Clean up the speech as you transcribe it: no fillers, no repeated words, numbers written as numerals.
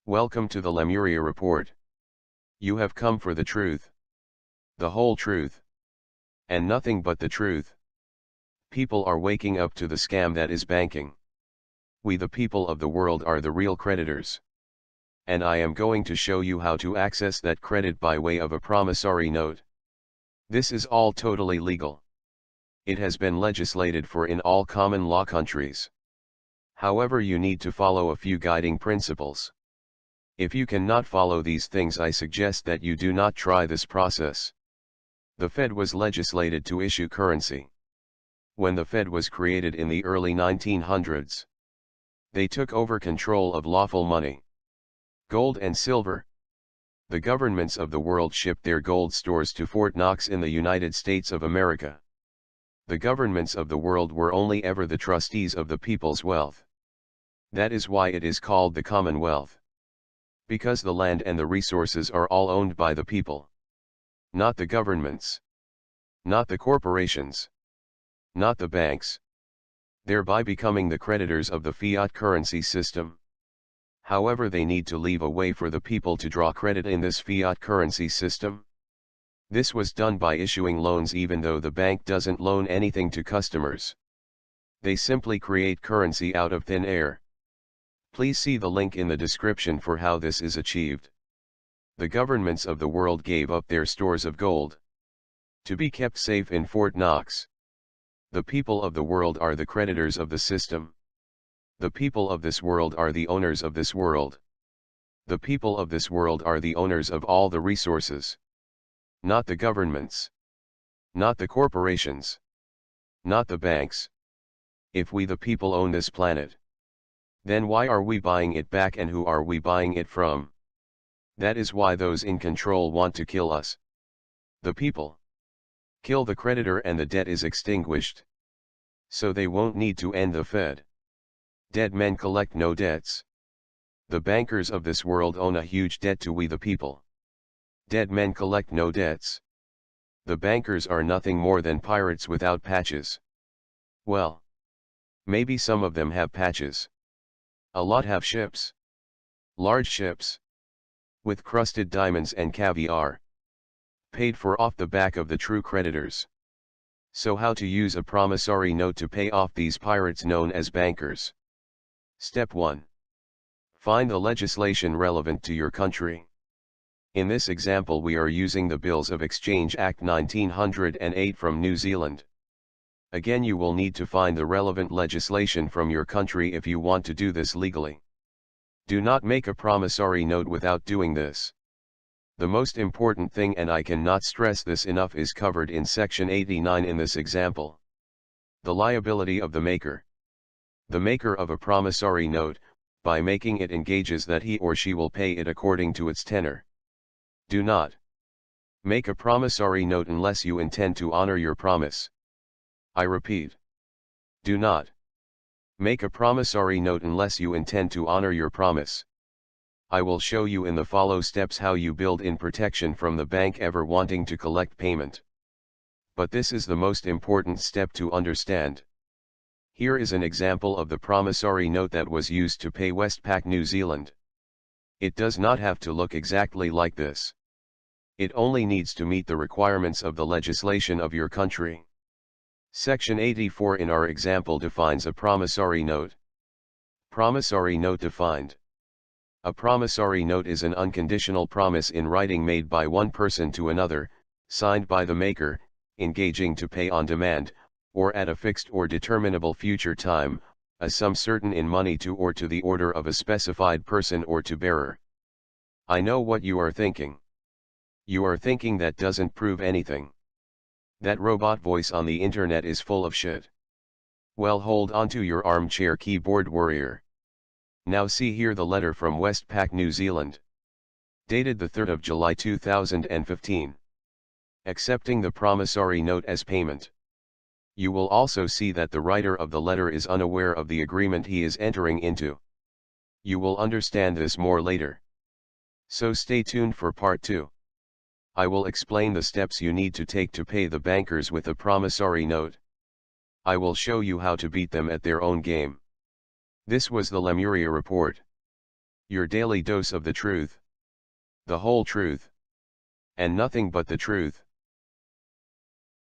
Welcome to the Lemuria Report. You have come for the truth. The whole truth. And nothing but the truth. People are waking up to the scam that is banking. We the people of the world are the real creditors. And I am going to show you how to access that credit by way of a promissory note. This is all totally legal. It has been legislated for in all common law countries. However, you need to follow a few guiding principles. If you cannot follow these things, I suggest that you do not try this process. The Fed was legislated to issue currency. When the Fed was created in the early 1900s, they took over control of lawful money, gold and silver. The governments of the world shipped their gold stores to Fort Knox in the United States of America. The governments of the world were only ever the trustees of the people's wealth. That is why it is called the Commonwealth. Because the land and the resources are all owned by the people. Not the governments. Not the corporations. Not the banks. Thereby becoming the creditors of the fiat currency system. However, they need to leave a way for the people to draw credit in this fiat currency system. This was done by issuing loans, even though the bank doesn't loan anything to customers. They simply create currency out of thin air. Please see the link in the description for how this is achieved. The governments of the world gave up their stores of gold to be kept safe in Fort Knox. The people of the world are the creditors of the system. The people of this world are the owners of this world. The people of this world are the owners of all the resources. Not the governments. Not the corporations. Not the banks. If we the people own this planet, then why are we buying it back, and who are we buying it from? That is why those in control want to kill us. The people. Kill the creditor and the debt is extinguished. So they won't need to end the Fed. Dead men collect no debts. The bankers of this world own a huge debt to we the people. Dead men collect no debts. The bankers are nothing more than pirates without patches. Well, maybe some of them have patches. A lot have ships. Large ships. With crusted diamonds and caviar. Paid for off the back of the true creditors. So how to use a promissory note to pay off these pirates known as bankers? Step 1. Find the legislation relevant to your country. In this example, we are using the Bills of Exchange Act 1908 from New Zealand. Again, you will need to find the relevant legislation from your country if you want to do this legally. Do not make a promissory note without doing this. The most important thing, and I cannot stress this enough, is covered in Section 89 in this example. The liability of the maker. The maker of a promissory note, by making it, engages that he or she will pay it according to its tenor. Do not make a promissory note unless you intend to honor your promise. I repeat. Do not make a promissory note unless you intend to honor your promise. I will show you in the follow steps how you build in protection from the bank ever wanting to collect payment. But this is the most important step to understand. Here is an example of the promissory note that was used to pay Westpac New Zealand. It does not have to look exactly like this. It only needs to meet the requirements of the legislation of your country. Section 84 in our example defines a promissory note. Promissory note defined. A promissory note is an unconditional promise in writing made by one person to another, signed by the maker, engaging to pay on demand, or at a fixed or determinable future time, a sum certain in money to or to the order of a specified person or to bearer. I know what you are thinking. You are thinking that doesn't prove anything. That robot voice on the internet is full of shit. Well, hold on to your armchair, keyboard warrior. Now see here the letter from Westpac New Zealand. Dated the 3rd of July 2015. Accepting the promissory note as payment. You will also see that the writer of the letter is unaware of the agreement he is entering into. You will understand this more later. So stay tuned for part 2. I will explain the steps you need to take to pay the bankers with a promissory note. I will show you how to beat them at their own game. This was the Lemuria Report. Your daily dose of the truth. The whole truth. And nothing but the truth.